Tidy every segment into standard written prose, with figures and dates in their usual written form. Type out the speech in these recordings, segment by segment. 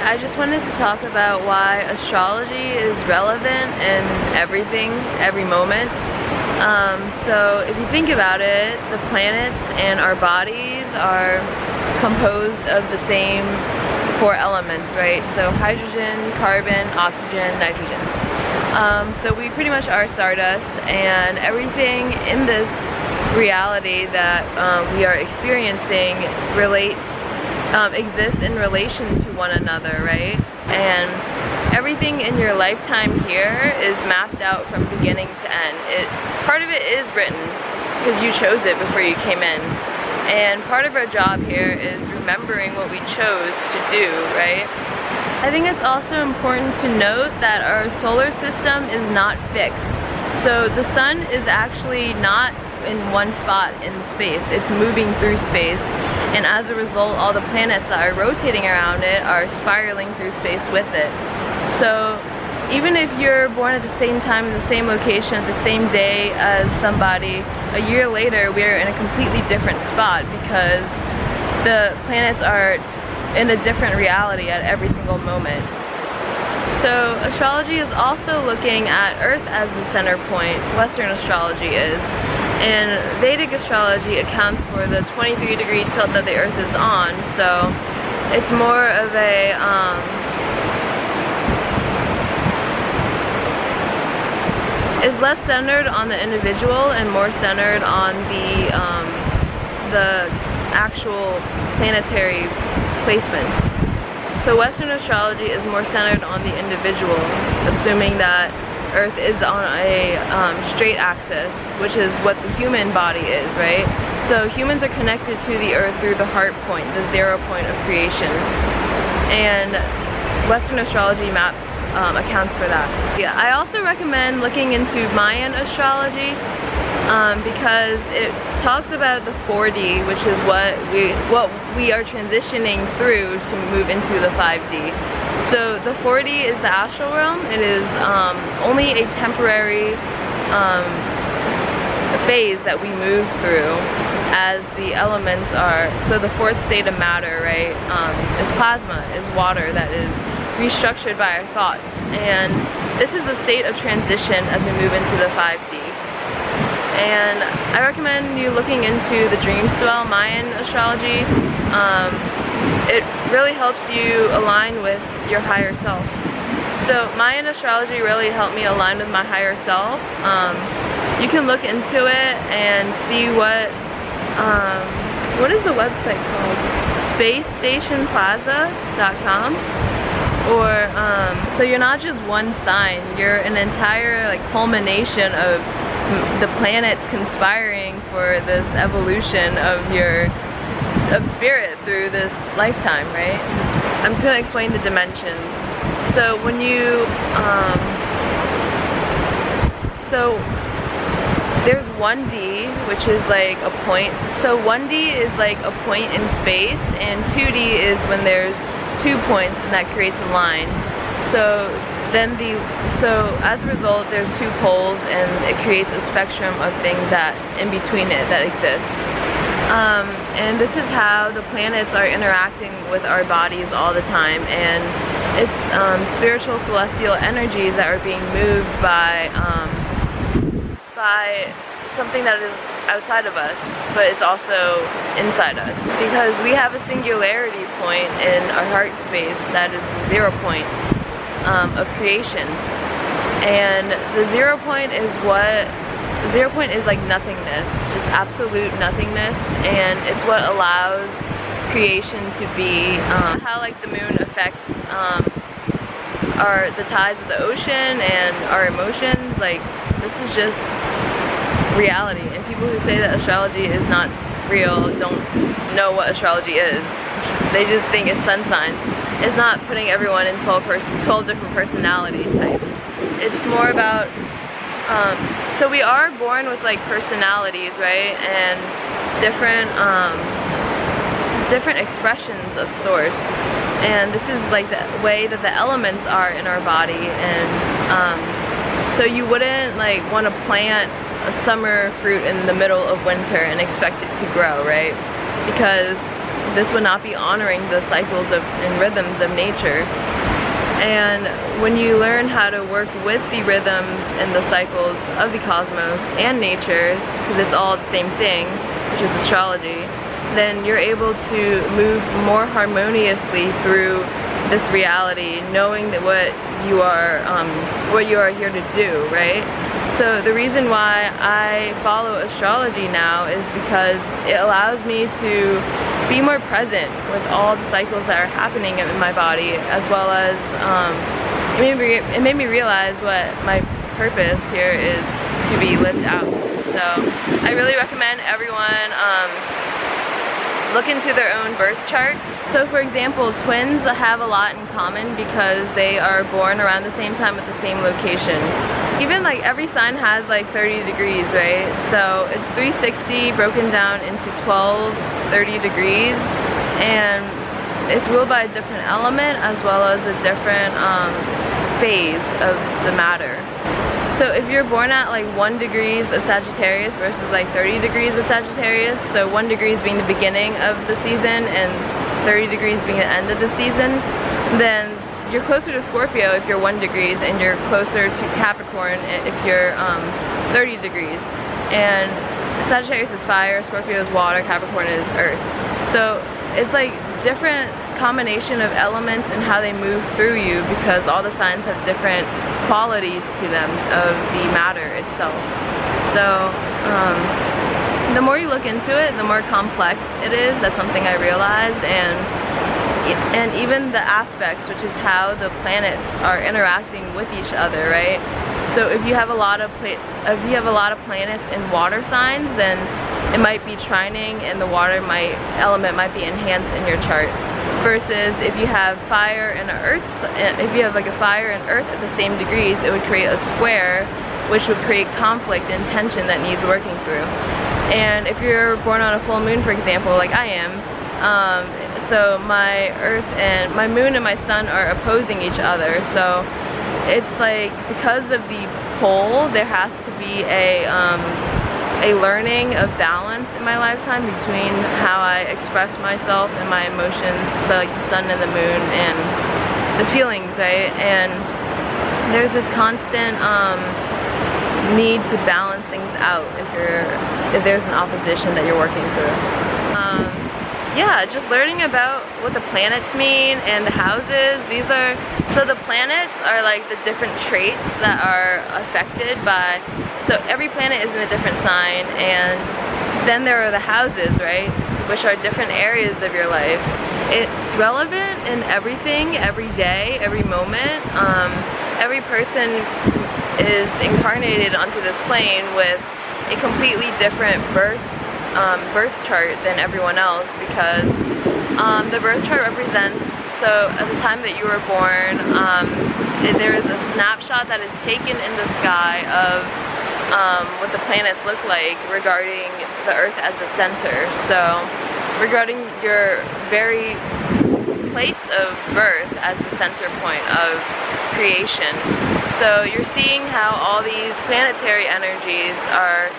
I just wanted to talk about why astrology is relevant in everything, every moment. So if you think about it, the planets and our bodies are composed of the same 4 elements, right? So hydrogen, carbon, oxygen, nitrogen. So we pretty much are stardust, and everything in this reality that we are experiencing exists in relation to one another, right? And everything in your lifetime here is mapped out from beginning to end. Part of it is written because you chose it before you came in. And part of our job here is remembering what we chose to do, right? I think it's also important to note that our solar system is not fixed. So the sun is actually not in one spot in space. It's moving through space. And as a result, all the planets that are rotating around it are spiraling through space with it. So even if you're born at the same time in the same location at the same day as somebody, a year later we're in a completely different spot because the planets are in a different reality at every single moment. So astrology is also looking at Earth as the center point. Western astrology is. And Vedic astrology accounts for the 23-degree tilt that the Earth is on. So it's more of a is less centered on the individual and more centered on the actual planetary placements. So Western astrology is more centered on the individual, assuming that Earth is on a straight axis, which is what the human body is, right? So humans are connected to the Earth through the heart point, the 0 point of creation. And Western astrology accounts for that. Yeah, I also recommend looking into Mayan astrology because it talks about the 4D, which is what we are transitioning through to move into the 5D. So the 4D is the astral realm. It is only a temporary phase that we move through as the elements are. So the 4th state of matter, right, is plasma, is water that is restructured by our thoughts. And this is a state of transition as we move into the 5D. And I recommend you looking into the Dreamspell Mayan astrology. It really helps you align with your higher self. So Mayan astrology really helped me align with my higher self. You can look into it and see what is the website called? spacestationplaza.com. Or so you're not just one sign, you're an entire culmination of the planets conspiring for this evolution of spirit through this lifetime, right? I'm just going to explain the dimensions. So when you so there's 1D, which is like a point. So 1D is like a point in space, and 2D is when there's 2 points and that creates a line. So then as a result there's 2 poles and it creates a spectrum of things that in between it that exist. And this is how the planets are interacting with our bodies all the time, and it's spiritual celestial energies that are being moved by something that is outside of us, but it's also inside us, because we have a singularity point in our heart space that is the 0 point of creation. And the 0 point is like nothingness, just absolute nothingness, and it's what allows creation to be. How the moon affects the tides of the ocean and our emotions, this is just reality. And people who say that astrology is not real don't know what astrology is. They just think it's sun signs. It's not putting everyone in 12 different personality types. It's more about so we are born with personalities, right, and different expressions of source. And this is the way that the elements are in our body. And so you wouldn't want to plant a summer fruit in the middle of winter and expect it to grow, right? Because this would not be honoring the cycles and rhythms of nature. And when you learn how to work with the rhythms and the cycles of the cosmos and nature, because it's all the same thing, which is astrology, then you're able to move more harmoniously through this reality, knowing that what you are here to do, right? So the reason why I follow astrology now is because it allows me to be more present with all the cycles that are happening in my body, as well as it made me realize what my purpose here is to be lived out. So I really recommend everyone look into their own birth charts. So for example, twins have a lot in common because they are born around the same time at the same location. Even like every sign has like 30 degrees, right? So it's 360 broken down into 12 30 degrees, and it's ruled by a different element as well as a different phase of the matter. So if you're born at like 1 degrees of Sagittarius versus like 30 degrees of Sagittarius, so 1 degrees being the beginning of the season and 30 degrees being the end of the season, then you're closer to Scorpio if you're 1 degrees, and you're closer to Capricorn if you're 30 degrees. And Sagittarius is fire, Scorpio is water, Capricorn is earth. So it's like different combination of elements and how they move through you, because all the signs have different qualities to them of the matter itself. So the more you look into it, the more complex it is. That's something I realized. And even the aspects, which is how the planets are interacting with each other, right? So if you have a lot of planets in water signs, then it might be trining, and the water element might be enhanced in your chart. Versus if you have fire and earth, if you have like a fire and earth at the same degrees, it would create a square, which would create conflict and tension that needs working through. And if you're born on a full moon, for example, like I am, so my earth and my moon and my sun are opposing each other. So it's like, because of the pole, there has to be a learning of balance in my lifetime between how I express myself and my emotions, so like the sun and the moon and the feelings, right? And there's this constant need to balance things out if there's an opposition that you're working through. Yeah, just learning about what the planets mean and the houses. So the planets are like the different traits that are affected by, so every planet is in a different sign, and then there are the houses, right, which are different areas of your life. It's relevant in everything, every day, every moment. Every person is incarnated onto this plane with a completely different birth chart than everyone else, because the birth chart represents, so at the time that you were born, there is a snapshot that is taken in the sky of what the planets look like regarding the Earth as the center. So regarding your very place of birth as the center point of creation. So you're seeing how all these planetary energies are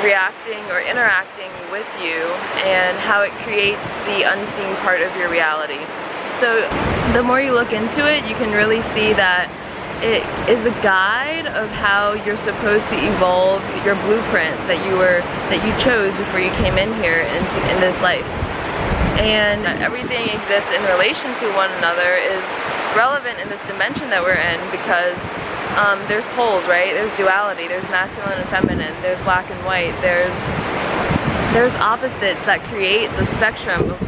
reacting or interacting with you, and how it creates the unseen part of your reality. So the more you look into it, you can really see that it is a guide of how you're supposed to evolve your blueprint that you chose before you came in here in this life. And everything exists in relation to one another is relevant in this dimension that we're in, because there's poles, right? There's duality, there's masculine and feminine, there's black and white, there's opposites that create the spectrum of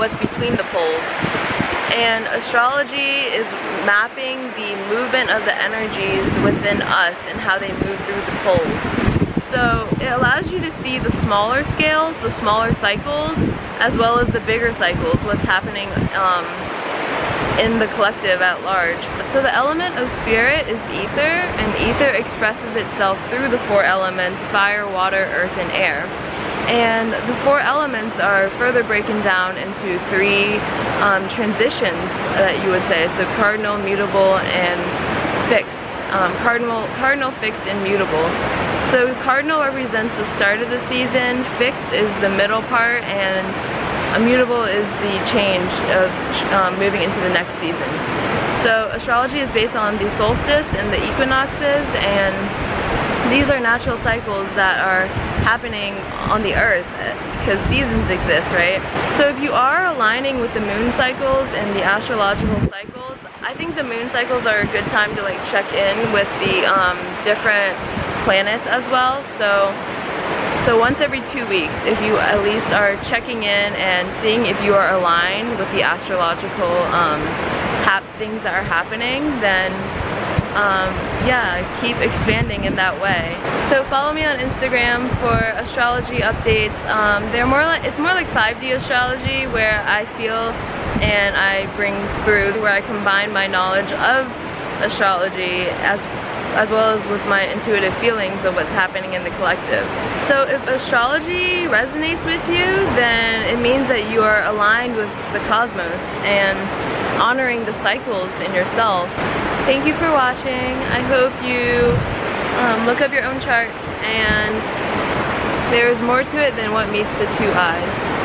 what's between the poles. And astrology is mapping the movement of the energies within us and how they move through the poles. So it allows you to see the smaller scales, the smaller cycles, as well as the bigger cycles, what's happening in the collective at large. So the element of spirit is ether, and ether expresses itself through the 4 elements: fire, water, earth, and air. And the 4 elements are further broken down into 3 transitions that you would say. So cardinal, mutable, and fixed. Cardinal, fixed, and mutable. So cardinal represents the start of the season, fixed is the middle part, and immutable is the change of moving into the next season. So astrology is based on the solstice and the equinoxes, and these are natural cycles that are happening on the earth because seasons exist, right? So if you are aligning with the moon cycles and the astrological cycles, I think the moon cycles are a good time to like check in with the different planets as well. So once every 2 weeks, if you at least are checking in and seeing if you are aligned with the astrological things that are happening, then yeah, keep expanding in that way. So follow me on Instagram for astrology updates. It's more like 5D astrology, where I feel and I bring through, where I combine my knowledge of astrology as well as with my intuitive feelings of what's happening in the collective. So if astrology resonates with you, then it means that you are aligned with the cosmos and honoring the cycles in yourself. Thank you for watching. I hope you look up your own charts, and there's more to it than what meets the two eyes.